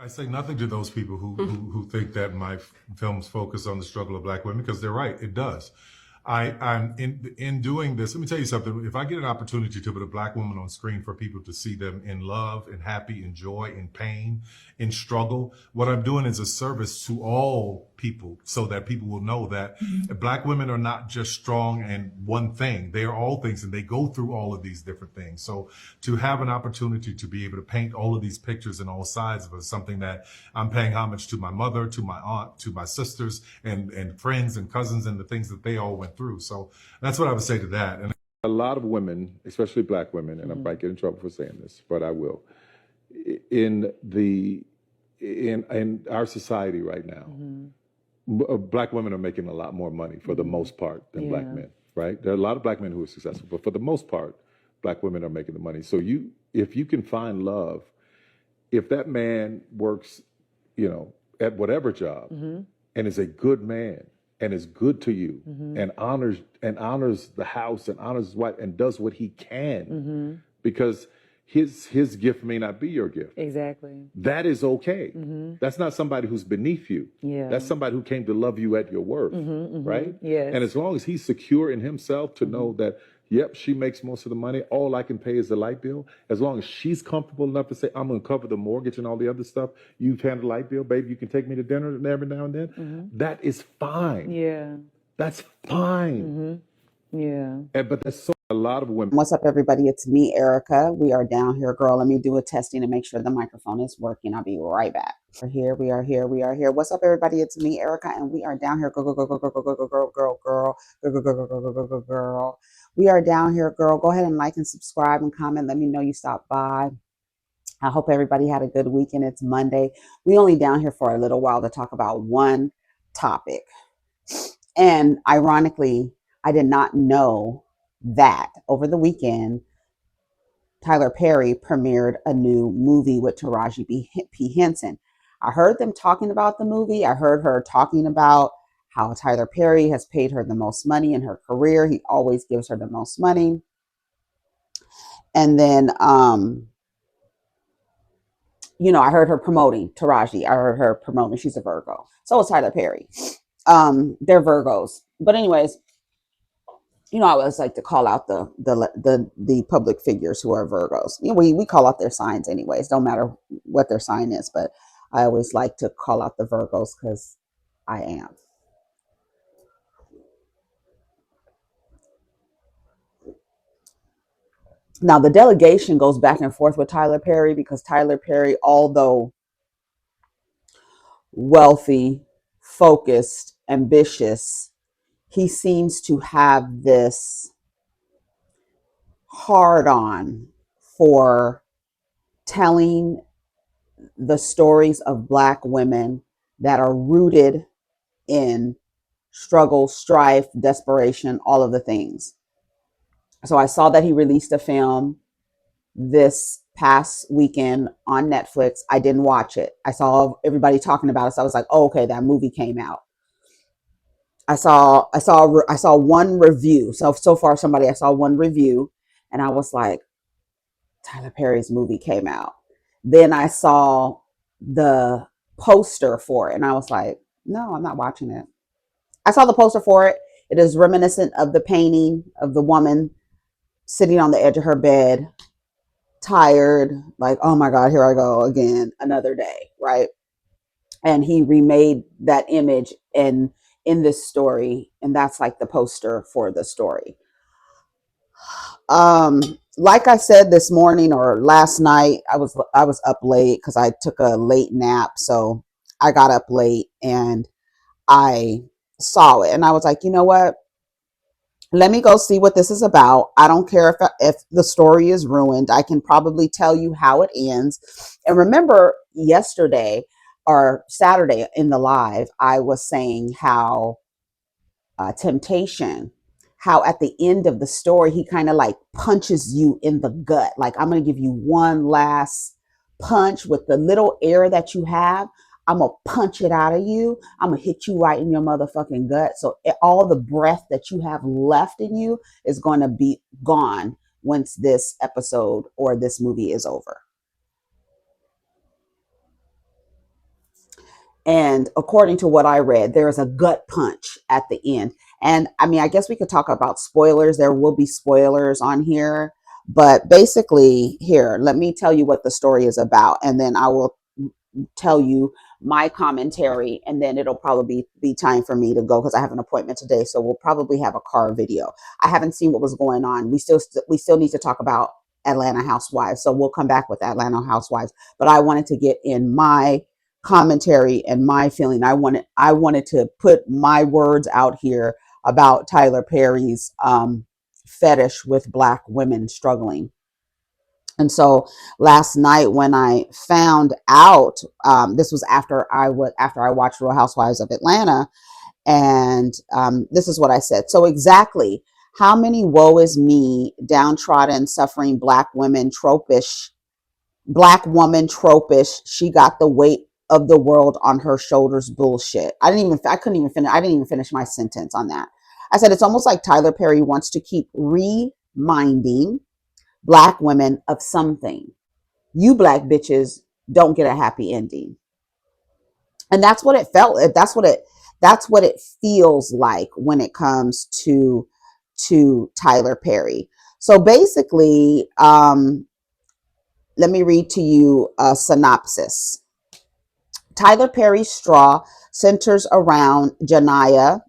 say nothing to those people who think that my films focus on the struggle of Black women, because they're right. It does. I'm in doing this. Let me tell you something. If I get an opportunity to put a Black woman on screen for people to see them in love, in happy, in joy, in pain, in struggle, what I'm doing is a service to all people, so that people will know that Black women are not just strong and one thing. They are all things, and they go through all of these different things. So to have an opportunity to be able to paint all of these pictures and all sides of it is something that I'm paying homage to my mother, to my aunt, to my sisters, and friends and cousins, and the things that they all went through. So that's what I would say to that. And a lot of women, especially Black women, and I might get in trouble for saying this, but I will, in our society right now, Black women are making a lot more money for the most part than Black men, right? There are a lot of Black men who are successful, but for the most part, Black women are making the money. So if you can find love, if that man works, at whatever job, and is a good man and is good to you, and honors the house and honors his wife and does what he can, because his gift may not be your gift. Exactly. That is okay. That's not somebody who's beneath you. Yeah. That's somebody who came to love you at your worth, right? Yes. And as long as he's secure in himself to know that, yep, she makes most of the money, all I can pay is the light bill. As long as she's comfortable enough to say, I'm going to cover the mortgage and all the other stuff, you've handled the light bill, baby, you can take me to dinner every now and then. That is fine. Yeah. That's fine. Yeah. But there's a lot of women. What's up, everybody? It's me, Erica. We are down here, girl. Let me do a testing to make sure the microphone is working. I'll be right back. We are here. What's up, everybody? It's me, Erica, and we are down here, girl. We are down here, girl. Go ahead and like and subscribe and comment. Let me know you stopped by. I hope everybody had a good weekend. It's Monday. We only down here for a little while to talk about one topic. And ironically, I did not know that over the weekend, Tyler Perry premiered a new movie with Taraji P. Henson. I heard them talking about the movie. I heard her talking about how Tyler Perry has paid her the most money in her career. He always gives her the most money. And then, I heard her promoting Taraji. I heard her promoting. She's a Virgo. So is Tyler Perry. They're Virgos. But anyways, I always like to call out the public figures who are Virgos. We call out their signs anyways. Don't matter what their sign is, but I always like to call out the Virgos because I am. Now, the delegation goes back and forth with Tyler Perry because Tyler Perry, although wealthy, focused, ambitious, he seems to have this hard on for telling the stories of Black women that are rooted in struggle, strife, desperation, all of the things. So I saw that he released a film this past weekend on Netflix. I didn't watch it. I saw everybody talking about it. So I was like, oh, okay, that movie came out. I saw one review. So far, I saw one review, and I was like, Tyler Perry's movie came out. Then I saw the poster for it, and I was like, no, I'm not watching it. I saw the poster for it. It is reminiscent of the painting of the woman sitting on the edge of her bed, tired, like, oh my God, here I go again, another day, right? And he remade that image in this story, and that's like the poster for the story. Like I said this morning or last night, I was up late because I took a late nap, so I got up late and I saw it, and I was like, you know what? Let me go see what this is about. I don't care if the story is ruined. I can probably tell you how it ends. And remember yesterday or Saturday in the live, I was saying how Temptation, how at the end of the story, he kind of like punches you in the gut. Like, I'm going to give you one last punch with the little air that you have. I'm going to punch it out of you. I'm going to hit you right in your motherfucking gut. So all the breath that you have left in you is going to be gone once this episode or this movie is over. And according to what I read, there is a gut punch at the end. And I mean, I guess we could talk about spoilers. There will be spoilers on here. But basically, here, let me tell you what the story is about. And then I will tell you my commentary, and then it'll probably be time for me to go because I have an appointment today. So we'll probably have a car video. I haven't seen what was going on. We still need to talk about Atlanta Housewives. So we'll come back with Atlanta Housewives. But I wanted to get in my commentary and my feeling. I wanted to put my words out here about Tyler Perry's fetish with Black women struggling. And so last night when I found out, this was after I watched Real Housewives of Atlanta, and this is what I said. So exactly how many woe is me, downtrodden, suffering Black woman tropish, she got the weight of the world on her shoulders bullshit. I couldn't even finish. I didn't even finish my sentence on that. I said, it's almost like Tyler Perry wants to keep reminding Black women of something. You Black bitches don't get a happy ending. And that's what it felt. That's what it feels like when it comes to Tyler Perry. So basically, let me read to you a synopsis. Tyler Perry's Straw centers around Janiyah,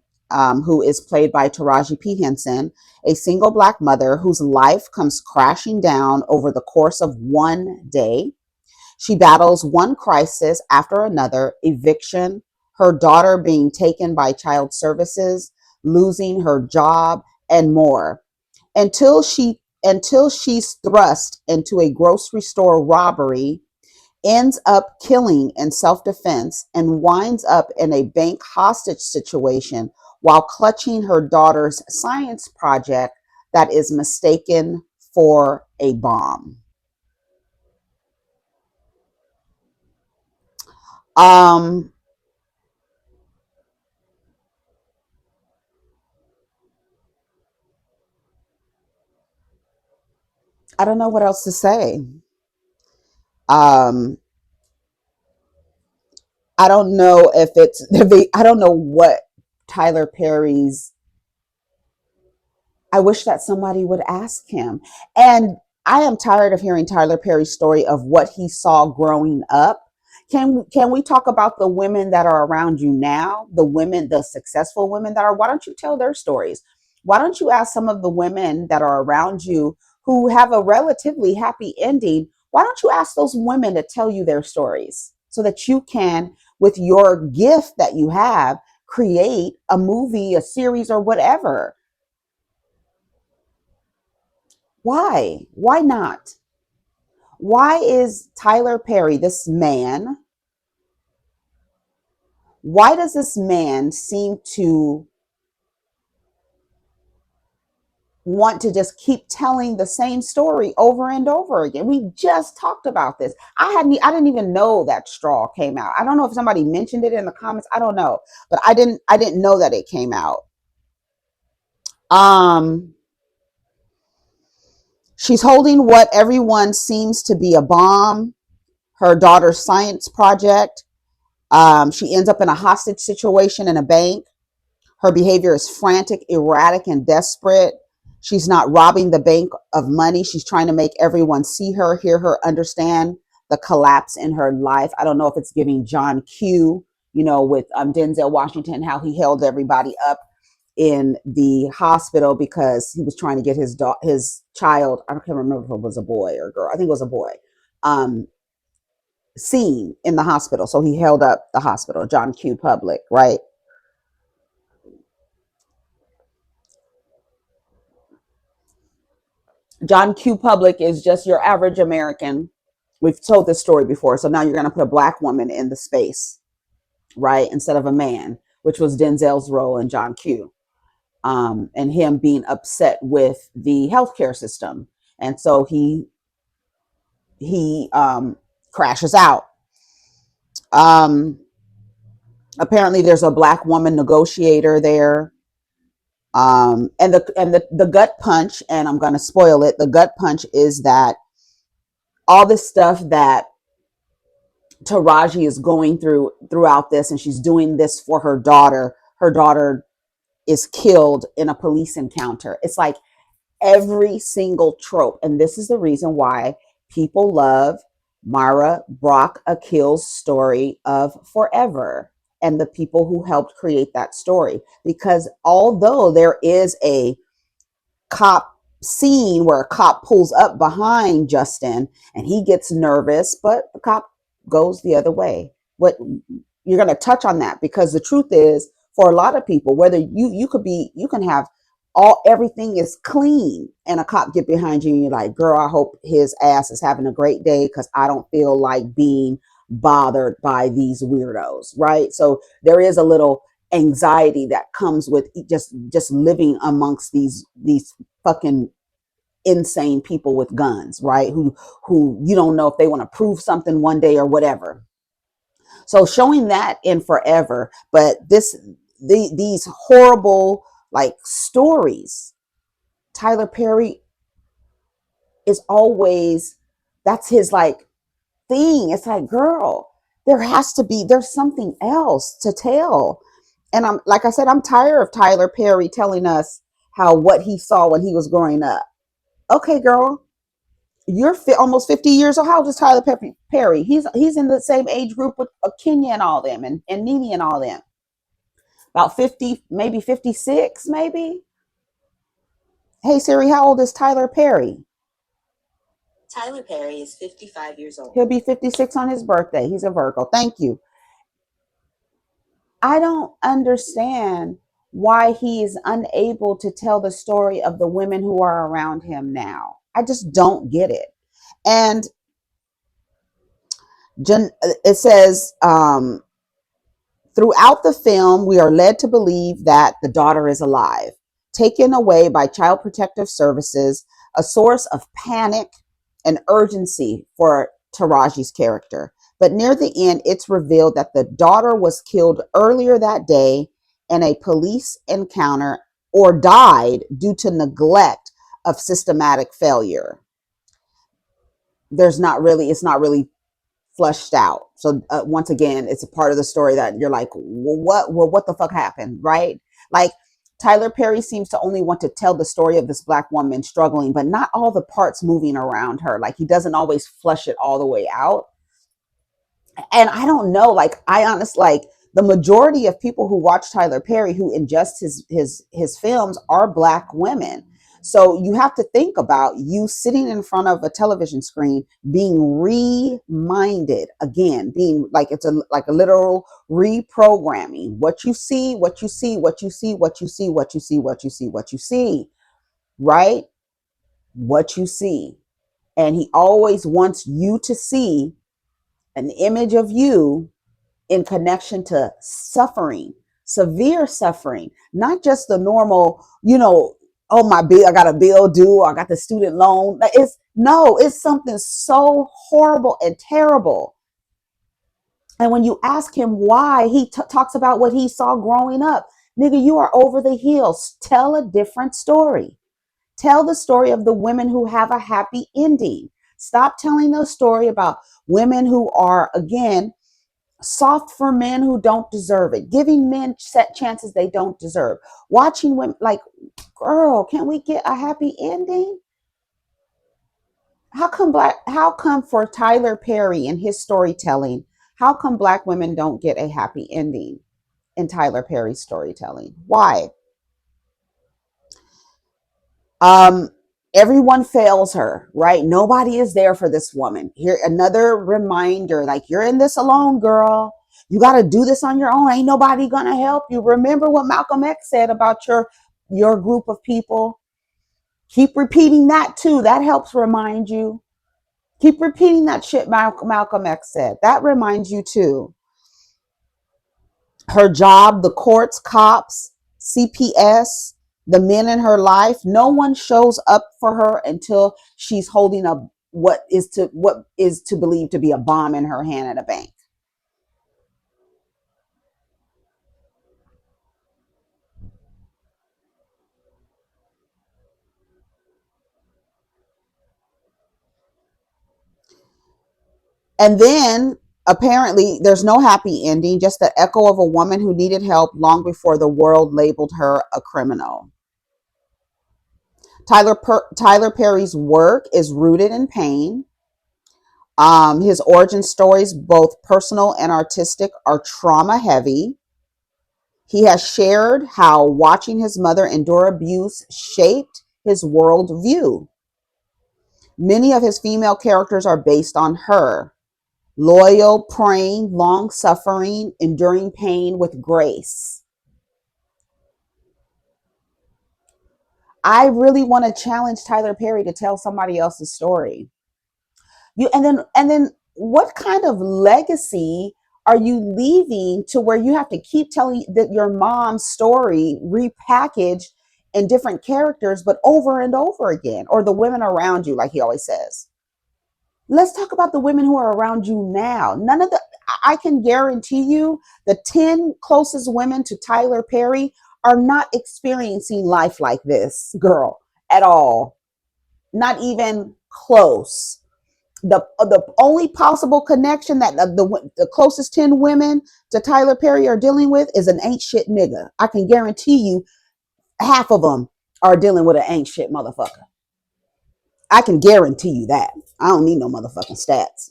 who is played by Taraji P. Henson, a single Black mother whose life comes crashing down over the course of one day. She battles one crisis after another: eviction, her daughter being taken by child services, losing her job, and more, until she's thrust into a grocery store robbery, ends up killing in self-defense, and winds up in a bank hostage situation while clutching her daughter's science project that is mistaken for a bomb. Um, I don't know what else to say. Um, I don't know if it's I don't know what Tyler Perry's I wish that somebody would ask him. And I am tired of hearing Tyler Perry's story of what he saw growing up. Can we talk about the women that are around you now? The women, the successful women that are, why don't you tell their stories? Why don't you ask some of the women that are around you who have a relatively happy ending? Why don't you ask those women to tell you their stories so that you can, with your gift that you have, create a movie, a series, or whatever? Why? Why not? Why is Tyler Perry, this man, why does this man seem to want to just keep telling the same story over and over again? We just talked about this. I didn't even know that Straw came out. I don't know if somebody mentioned it in the comments. I don't know, but I didn't know that it came out. Um she's holding what everyone seems to be a bomb, her daughter's science project. She ends up in a hostage situation in a bank. Her behavior is frantic, erratic, and desperate. She's not robbing the bank of money. She's trying to make everyone see her, hear her, understand the collapse in her life. I don't know if it's giving John Q, with Denzel Washington, how he held everybody up in the hospital because he was trying to get his child. I can't remember if it was a boy or a girl. I think it was a boy. Um, Seen in the hospital. So he held up the hospital, John Q. Public, right? John Q. Public is just your average American. We've told this story before. So now you're going to put a Black woman in the space, right? Instead of a man, which was Denzel's role in John Q. And him being upset with the healthcare system. And so he crashes out. Um, Apparently there's a Black woman negotiator there. And the gut punch, and I'm going to spoil it. The gut punch is that all this stuff that Taraji is going throughout this, and she's doing this for her daughter. Her daughter is killed in a police encounter. It's like every single trope. And this is the reason why people love Myra Brock Akil's story of Forever and the people who helped create that story. Because although there is a cop scene where a cop pulls up behind Justin and he gets nervous, but the cop goes the other way. What you're going to touch on that, because the truth is, for a lot of people, whether you can have everything is clean and a cop get behind you and you're like, girl, I hope his ass is having a great day because I don't feel like being bothered by these weirdos, right? So there is a little anxiety that comes with just living amongst these fucking insane people with guns, right? Who you don't know if they want to prove something one day or whatever. So showing that in Forever, but these horrible like stories, Tyler Perry is always, that's his like thing. It's like, girl, there's something else to tell. And I'm, like I said, I'm tired of Tyler Perry telling us how what he saw when he was growing up. Okay, girl, you're almost 50 years old. How old is Tyler Perry? He's in the same age group with Kenya and all them, and Nene and all them. About 50, maybe 56, maybe. Hey Siri, how old is Tyler Perry? Tyler Perry is 55 years old. He'll be 56 on his birthday. He's a Virgo. Thank you. I don't understand why he is unable to tell the story of the women who are around him now. I just don't get it. And it says, throughout the film, we are led to believe that the daughter is alive, taken away by Child Protective Services, a source of panic and urgency for Taraji's character. But near the end, it's revealed that the daughter was killed earlier that day in a police encounter or died due to neglect of systematic failure. It's not really fleshed out. So once again, it's a part of the story that you're like, what the fuck happened, right? Like Tyler Perry seems to only want to tell the story of this Black woman struggling, but not all the parts moving around her. Like he doesn't always flesh it all the way out. And I don't know, like I honestly, like the majority of people who watch Tyler Perry, who ingest his films, are Black women. So you have to think about you sitting in front of a television screen being reminded again, being like it's a literal reprogramming. What you see, what you see, what you see, what you see, what you see, what you see, what you see, right? What you see. And he always wants you to see an image of you in connection to suffering, severe suffering, not just the normal, oh my bill, I got a bill due, I got the student loan. It's something so horrible and terrible. And when you ask him why, he talks about what he saw growing up. Nigga, you are over the hills. Tell a different story. Tell the story of the women who have a happy ending. Stop telling the story about women who are, again, soft for men who don't deserve it, giving men set chances they don't deserve, watching women like, girl, can we get a happy ending? How come for Tyler Perry and his storytelling, how come Black women don't get a happy ending in Tyler Perry's storytelling? Why? Everyone fails her, right? Nobody is there for this woman. Here, another reminder, like, you're in this alone, girl. You got to do this on your own. Ain't nobody going to help you. Remember what Malcolm X said about your group of people. Keep repeating that too. That helps remind you. Keep repeating that shit Malcolm X said. That reminds you too. Her job, the courts, cops, CPS, the men in her life, no one shows up for her until she's holding a what is to believe to be a bomb in her hand at a bank. And then Apparently, there's no happy ending, just the echo of a woman who needed help long before the world labeled her a criminal. Tyler Perry's work is rooted in pain. His origin stories, both personal and artistic, are trauma heavy. He has shared how watching his mother endure abuse shaped his worldview. Many of his female characters are based on her. Loyal, praying, long suffering, enduring pain with grace. I really want to challenge Tyler Perry to tell somebody else's story. And then what kind of legacy are you leaving to where you have to keep telling that your mom's story repackaged in different characters but over and over again, or the women around you, like he always says. Let's talk about the women who are around you now. None of the I can guarantee you the 10 closest women to Tyler Perry are not experiencing life like this girl at all. Not even close. The only possible connection that the closest 10 women to Tyler Perry are dealing with is an ain't shit nigga. I can guarantee you half of them are dealing with an ain't shit motherfucker. I can guarantee you that. I don't need no motherfucking stats.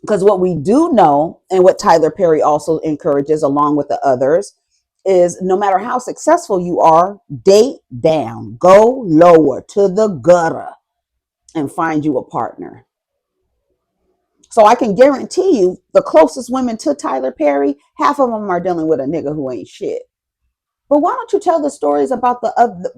Because what we do know, and what Tyler Perry also encourages along with the others, is no matter how successful you are, date down, go lower to the gutter and find you a partner. So I can guarantee you the closest women to Tyler Perry, half of them are dealing with a nigga who ain't shit. But why don't you tell the stories about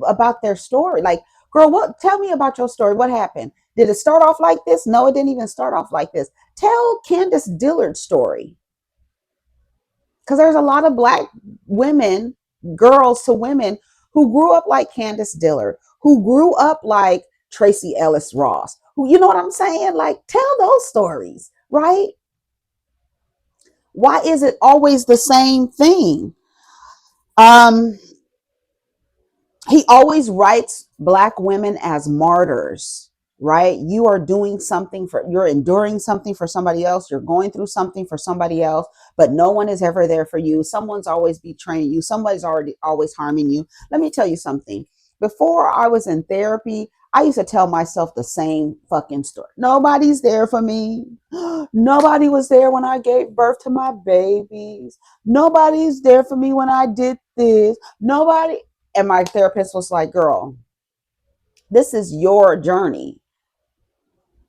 about their story? Like, girl, tell me about your story. What happened? Did it start off like this? No, it didn't even start off like this. Tell Candace Dillard's story. Because there's a lot of Black women, girls to women, who grew up like Candace Dillard, who grew up like Tracy Ellis Ross, who, you know what I'm saying? Like, tell those stories, right? Why is it always the same thing? He always writes Black women as martyrs, right? You're enduring something for somebody else. You're going through something for somebody else, but no one is ever there for you. Someone's always betraying you. Somebody's always harming you. Let me tell you something. Before I was in therapy, I used to tell myself the same fucking story. Nobody's there for me. Nobody was there when I gave birth to my babies. Nobody's there for me when I did this. Nobody. And my therapist was like, girl, this is your journey.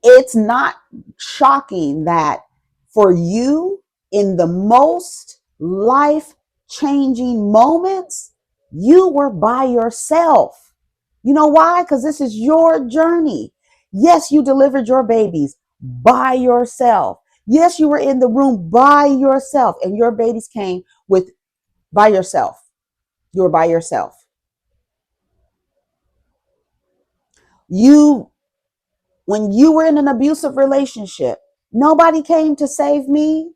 It's not shocking that for you, in the most life changing moments, you were by yourself. You know why? Because this is your journey. Yes, you delivered your babies by yourself. Yes, you were in the room by yourself, and your babies came with by yourself. You were by yourself. When you were in an abusive relationship, nobody came to save me.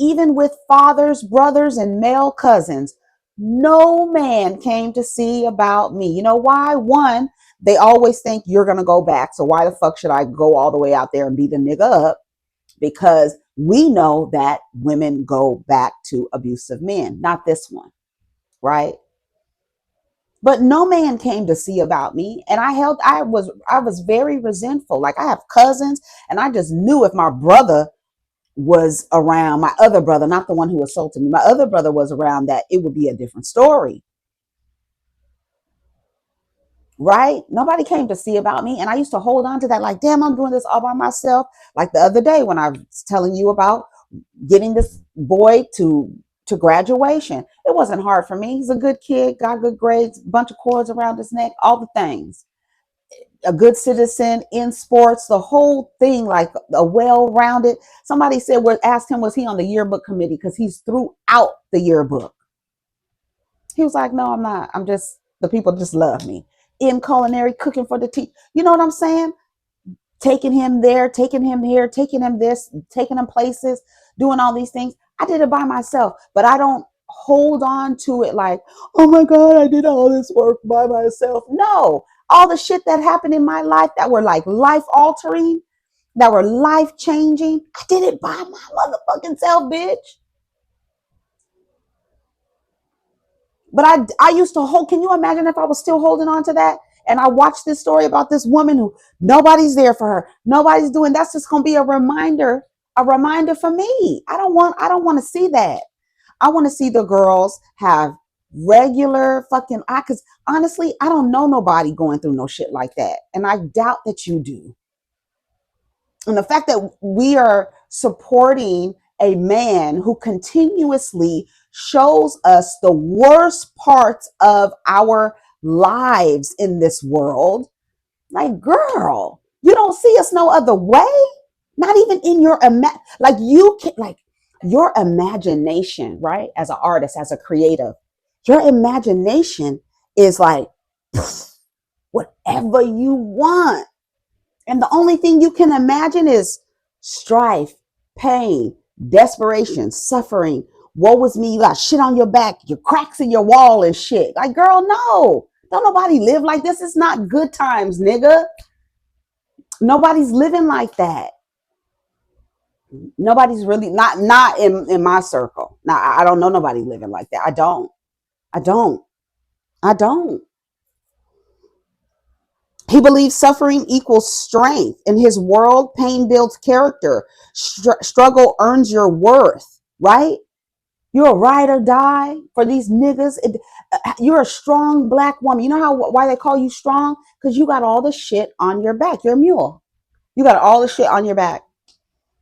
Even with fathers, brothers, and male cousins, no man came to see about me. You know why? One, they always think you're going to go back. So why the fuck should I go all the way out there and beat a nigga up? Because we know that women go back to abusive men, not this one, right? But no man came to see about me, and I was very resentful. Like, I have cousins, and I just knew if my brother was around, my other brother, not the one who assaulted me, my other brother was around, that it would be a different story, right? Nobody came to see about me, and I used to hold on to that like, damn, I'm doing this all by myself. Like the other day when I was telling you about getting this boy to graduation. It wasn't hard for me. He's a good kid, got good grades, bunch of cords around his neck, all the things. A good citizen in sports, the whole thing, like a well-rounded. Somebody said, asked him, was he on the yearbook committee? Because he's throughout the yearbook. He was like, no, I'm not. The people just love me. In culinary, cooking for the tea. You know what I'm saying? Taking him there, taking him here, taking him this, taking him places, doing all these things. I did it by myself, but I don't hold on to it like, oh my God, I did all this work by myself. No, all the shit that happened in my life that were like life altering, that were life changing. I did it by my motherfucking self, bitch. But I used to hold, can you imagine if I was still holding on to that? And I watched this story about this woman who nobody's there for her. Nobody's doing, that's just going to be a reminder for me. I don't want to see that. I want to see the girls have regular fucking, cause honestly, I don't know nobody going through no shit like that. And I doubt that you do. And the fact that we are supporting a man who continuously shows us the worst parts of our lives in this world, like, girl, you don't see us no other way. Not even in your like you can, like, your imagination, right? As an artist, as a creative, your imagination is like whatever you want. And the only thing you can imagine is strife, pain, desperation, suffering. Woe was me. You got shit on your back, your cracks in your wall and shit. Like, girl, no. Don't nobody live like this. It's not good times, nigga. Nobody's living like that. Nobody's really not in my circle. Now, I don't know nobody living like that. I don't. He believes suffering equals strength. In his world, pain builds character. Struggle earns your worth, right? You're a ride or die for these niggas. You're a strong black woman. You know why they call you strong? Because you got all the shit on your back. You're a mule. You got all the shit on your back.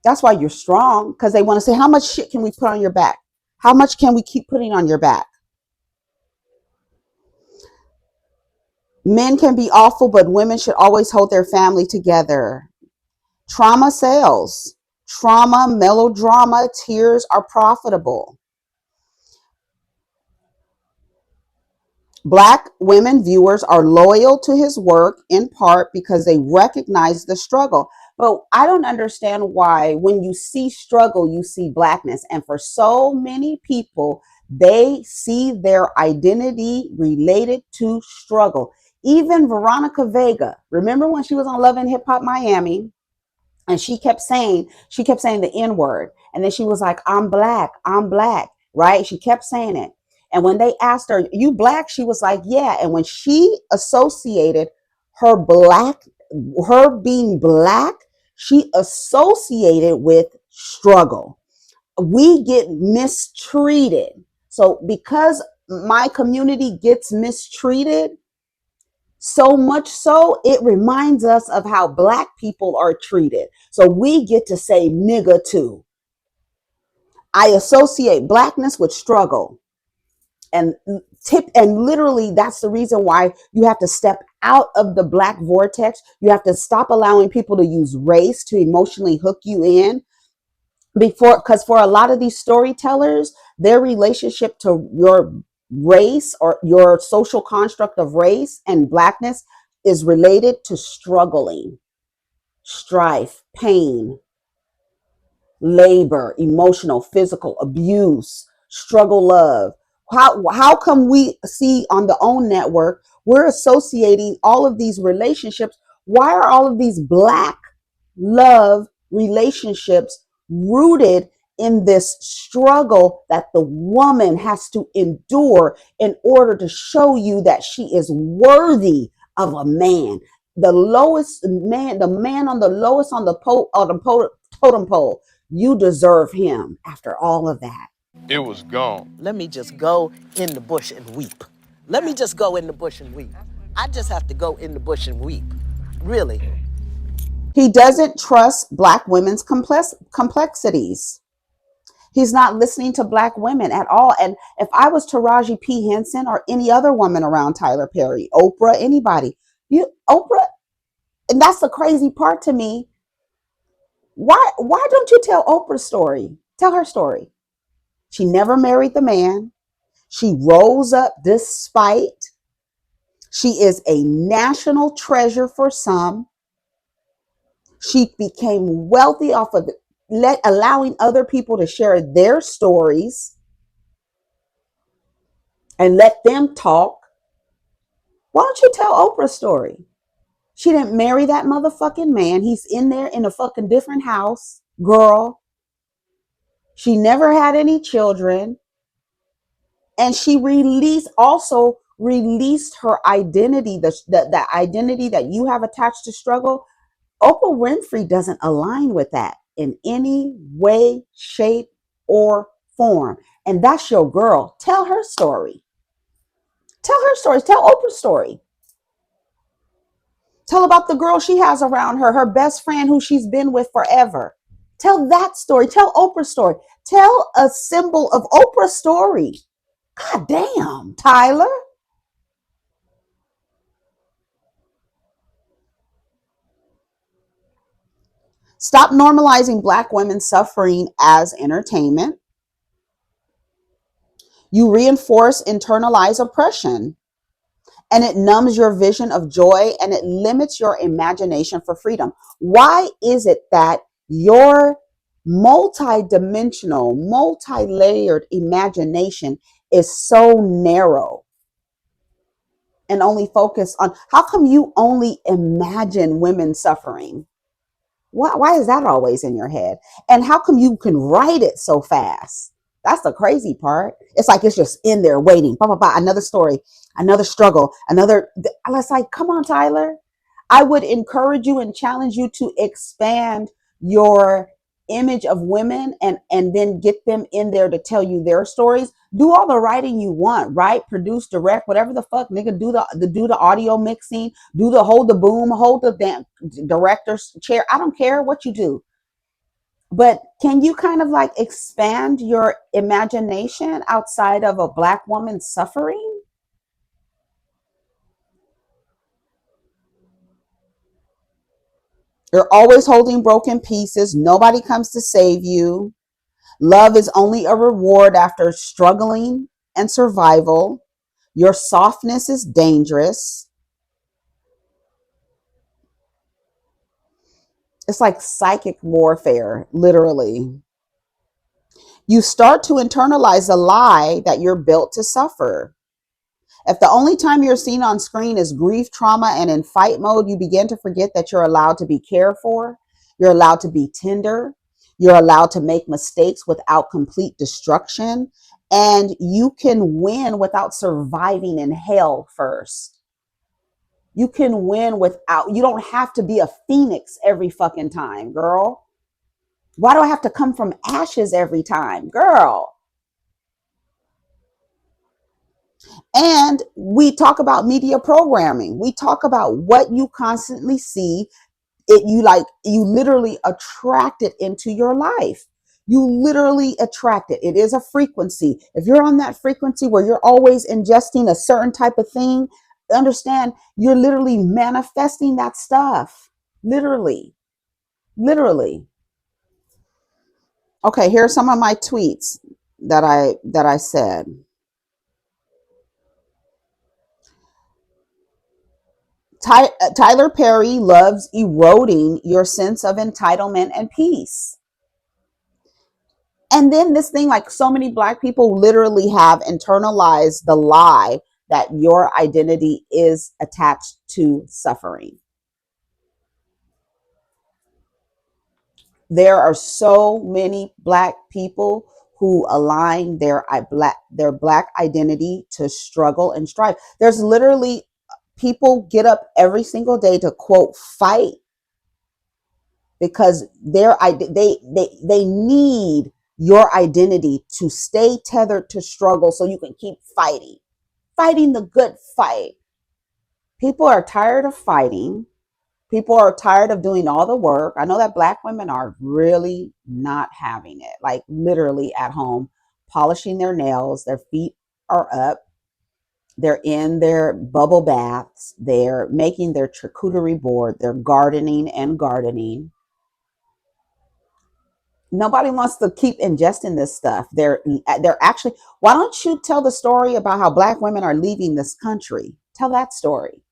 That's why you're strong, because they want to say, how much shit can we put on your back? How much can we keep putting on your back? Men can be awful, but women should always hold their family together. Trauma sells. Trauma, melodrama, tears are profitable. Black women viewers are loyal to his work in part because they recognize the struggle. But I don't understand why when you see struggle, you see blackness. And for so many people, they see their identity related to struggle. Even Veronica Vega, remember when she was on Love and Hip Hop Miami? And she kept saying the N word. And then she was like, I'm black, right? She kept saying it. And when they asked her, you black? She was like, yeah. And when she associated her being black, she associated with struggle. We get mistreated. So because my community gets mistreated, so much so, it reminds us of how black people are treated. So we get to say nigga too. I associate blackness with struggle. And literally that's the reason why you have to step out of the black vortex. You have to stop allowing people to use race to emotionally hook you in. Because for a lot of these storytellers, their relationship to your race or your social construct of race and blackness is related to struggling, strife, pain, labor, emotional, physical abuse, struggle, love. How come we see on the OWN network, we're associating all of these relationships? Why are all of these black love relationships rooted in this struggle that the woman has to endure in order to show you that she is worthy of a man? The lowest man, the man on the lowest on the totem pole, you deserve him after all of that. It was gone. Let me just go in the bush and weep. Let me just go in the bush and weep. I just have to go in the bush and weep. Really. He doesn't trust black women's complexities. He's not listening to black women at all. And if I was Taraji P. Henson or any other woman around Tyler Perry, Oprah, anybody, Oprah, and that's the crazy part to me. Why don't you tell Oprah's story? Tell her story. She never married the man. She rose up despite. She is a national treasure for some. She became wealthy off of allowing other people to share their stories and let them talk. Why don't you tell Oprah's story? She didn't marry that motherfucking man. He's in there in a fucking different house, girl. She never had any children. And she released her identity, the identity that you have attached to struggle. Oprah Winfrey doesn't align with that in any way, shape, or form. And that's your girl. Tell her story. Tell her stories. Tell Oprah's story. Tell about the girl she has around her, her best friend who she's been with forever. Tell that story. Tell Oprah's story. Tell a symbol of Oprah's story. God damn, Tyler. Stop normalizing Black women's suffering as entertainment. You reinforce internalized oppression, and it numbs your vision of joy, and it limits your imagination for freedom. Why is it that your multi-dimensional, multi-layered imagination is so narrow and only focused on, how come you only imagine women suffering? Why is that always in your head? And how come you can write it so fast? That's the crazy part. It's like it's just in there waiting. Bah, bah, bah, another story, another struggle, another. It's like, come on, Tyler. I would encourage you and challenge you to expand your image of women and then get them in there to tell you their stories. Do all the writing you want, write, produce, direct, whatever the fuck, nigga. Do the audio mixing, do the hold the boom, hold the damn director's chair. I don't care what you do. But can you kind of like expand your imagination outside of a Black woman suffering? You're always holding broken pieces. Nobody comes to save you. Love is only a reward after struggling and survival. Your softness is dangerous. It's like psychic warfare, literally. You start to internalize the lie that you're built to suffer. If the only time you're seen on screen is grief, trauma, and in fight mode, you begin to forget that you're allowed to be cared for. You're allowed to be tender. You're allowed to make mistakes without complete destruction. And you can win without surviving in hell first. You can win without, you don't have to be a phoenix every fucking time, girl. Why do I have to come from ashes every time, girl? And we talk about media programming. We talk about what you constantly see. You literally attract it into your life. You literally attract it. It is a frequency. If you're on that frequency where you're always ingesting a certain type of thing, understand you're literally manifesting that stuff. Literally. Okay, here are some of my tweets that I said. Tyler Perry loves eroding your sense of entitlement and peace. And then this thing, like so many Black people literally have internalized the lie that your identity is attached to suffering. There are so many Black people who align their Black identity to struggle and strive. There's literally people get up every single day to quote fight because they need your identity to stay tethered to struggle so you can keep fighting the good fight. People are tired of fighting. People are tired of doing all the work. I know that Black women are really not having it, like literally at home, polishing their nails, their feet are up. They're in their bubble baths. They're making their charcuterie board. They're gardening. Nobody wants to keep ingesting this stuff. They're actually, why don't you tell the story about how Black women are leaving this country? Tell that story.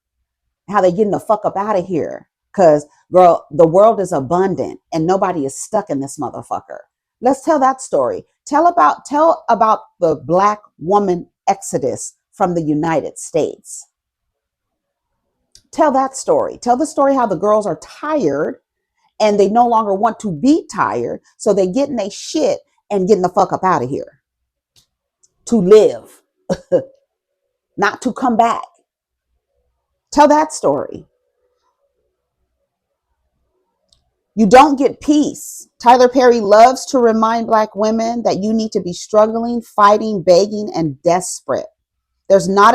How they getting the fuck up out of here. Because, girl, the world is abundant and nobody is stuck in this motherfucker. Let's tell that story. Tell about the Black woman exodus from the United States. Tell that story. Tell the story how the girls are tired and they no longer want to be tired. So they get in their shit and getting the fuck up out of here to live, not to come back. Tell that story. You don't get peace. Tyler Perry loves to remind Black women that you need to be struggling, fighting, begging, and desperate. It's not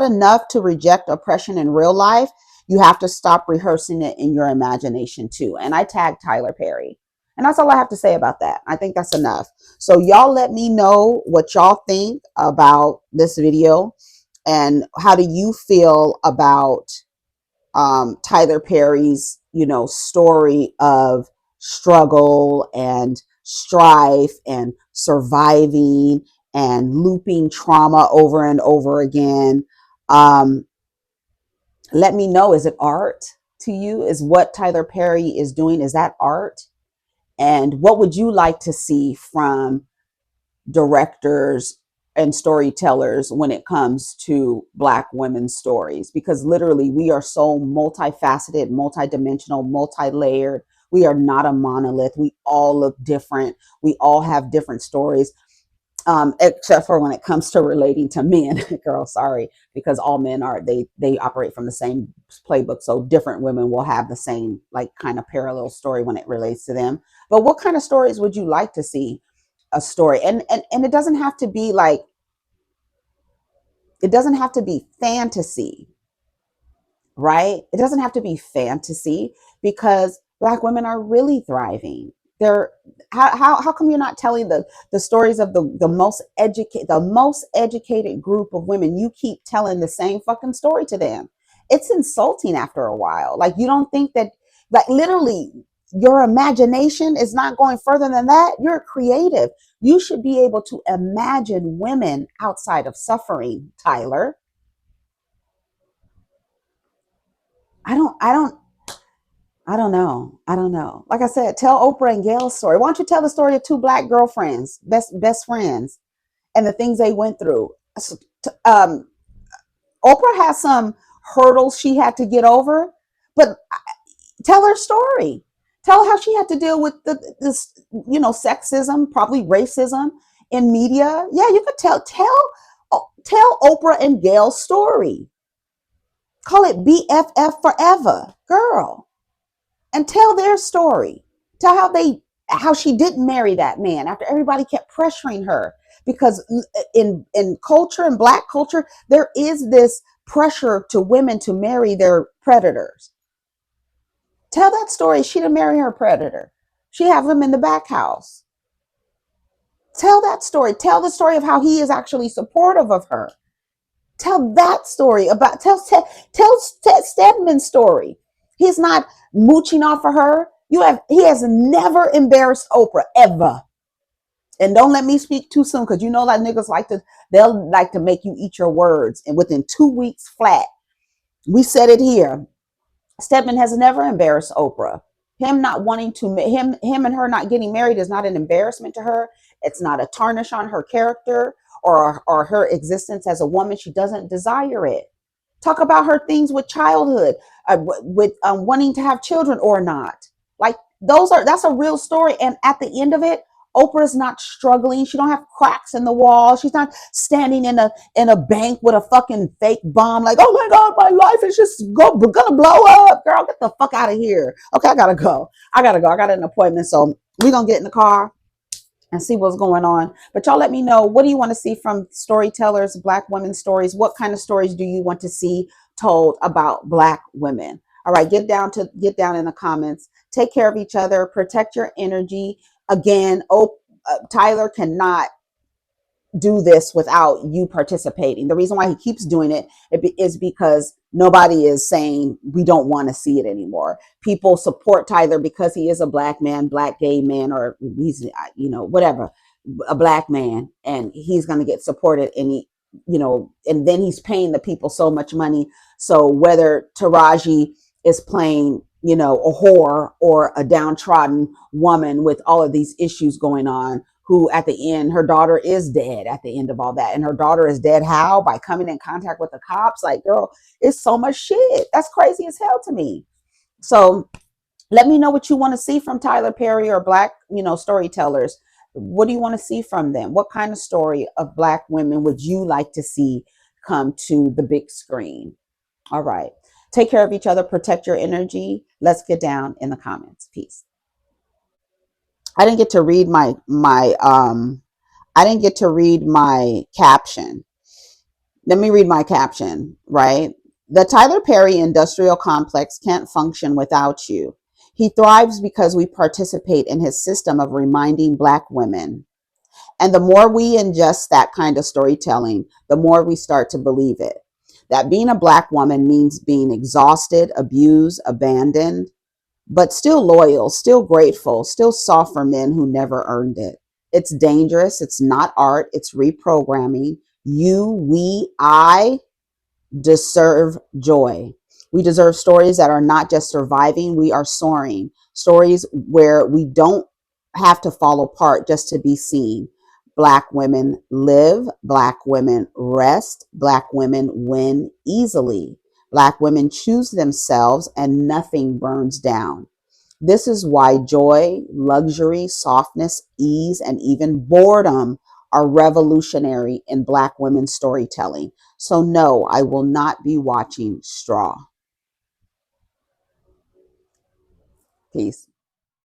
enough to reject oppression in real life. You have to stop rehearsing it in your imagination too. And I tagged Tyler Perry. And that's all I have to say about that. I think that's enough. So y'all let me know what y'all think about this video and how do you feel about Tyler Perry's, story of struggle and strife and surviving and looping trauma over and over again. Let me know, is it art to you? Is what Tyler Perry is doing, is that art? And what would you like to see from directors and storytellers when it comes to Black women's stories? Because literally we are so multifaceted, multidimensional, multi-layered. We are not a monolith. We all look different. We all have different stories, except for when it comes to relating to men. Girl, sorry, because all men they operate from the same playbook. So different women will have the same kind of parallel story when it relates to them. But what kind of stories would you like to see? A story, and it doesn't have to be it doesn't have to be fantasy, right? It doesn't have to be fantasy, because Black women are really thriving. They're how come you're not telling the stories of the most educated group of women? You keep telling the same fucking story to them. It's insulting after a while. You don't think that, literally, your imagination is not going further than that. You're creative. You should be able to imagine women outside of suffering, Tyler. I don't know. Like I said, tell Oprah and Gail's story. Why don't you tell the story of two Black girlfriends, best friends, and the things they went through? Oprah has some hurdles she had to get over, but tell her story. Tell how she had to deal with this, sexism, probably racism in media. Yeah, you could tell Oprah and Gail's story. Call it BFF forever, girl, and tell their story. Tell how she didn't marry that man after everybody kept pressuring her, because in culture, in Black culture, there is this pressure to women to marry their predators. Tell that story. She didn't marry her predator. She have him in the back house. Tell that story. Tell the story of how he is actually supportive of her. Tell that story about, tell Stedman's story. He's not mooching off of her. He has never embarrassed Oprah, ever. And don't let me speak too soon, because that niggas they'll like to make you eat your words. And within 2 weeks flat, we said it here. Stedman has never embarrassed Oprah. Him not wanting to, him and her not getting married is not an embarrassment to her. It's not a tarnish on her character or her existence as a woman. She doesn't desire it. Talk about her things with childhood, with wanting to have children or not. That's a real story. And at the end of it, Oprah's not struggling. She don't have cracks in the wall. She's not standing in a bank with a fucking fake bomb. Oh my God, my life is just gonna blow up. Girl, get the fuck out of here. Okay, I gotta go. I got an appointment. So we're gonna get in the car and see what's going on. But y'all let me know, what do you want to see from storytellers, Black women stories? What kind of stories do you want to see told about Black women? All right, get down in the comments. Take care of each other. Protect your energy. Again, Tyler cannot do this without you participating. The reason why he keeps doing it is because nobody is saying we don't want to see it anymore. People support Tyler because he is a Black man, Black gay man, or he's, whatever, a Black man, and he's going to get supported. And and then he's paying the people so much money. So whether Taraji is playing, a whore or a downtrodden woman with all of these issues going on, who at the end, her daughter is dead at the end of all that. And her daughter is dead how? By coming in contact with the cops. Like, girl, it's so much shit. That's crazy as hell to me. So let me know what you want to see from Tyler Perry or Black, storytellers. What do you want to see from them? What kind of story of Black women would you like to see come to the big screen? All right. Take care of each other. Protect your energy. Let's get down in the comments. Peace. I didn't get to read my caption. Let me read my caption, right? The Tyler Perry industrial complex can't function without you. He thrives because we participate in his system of reminding Black women. And the more we ingest that kind of storytelling, the more we start to believe it. That being a Black woman means being exhausted, abused, abandoned, but still loyal, still grateful, still soft for men who never earned it. It's dangerous. It's not art. It's reprogramming. I deserve joy. We deserve stories that are not just surviving, we are soaring. Stories where we don't have to fall apart just to be seen. Black women live, Black women rest, Black women win easily. Black women choose themselves and nothing burns down. This is why joy, luxury, softness, ease, and even boredom are revolutionary in Black women's storytelling. So no, I will not be watching Straw. Peace.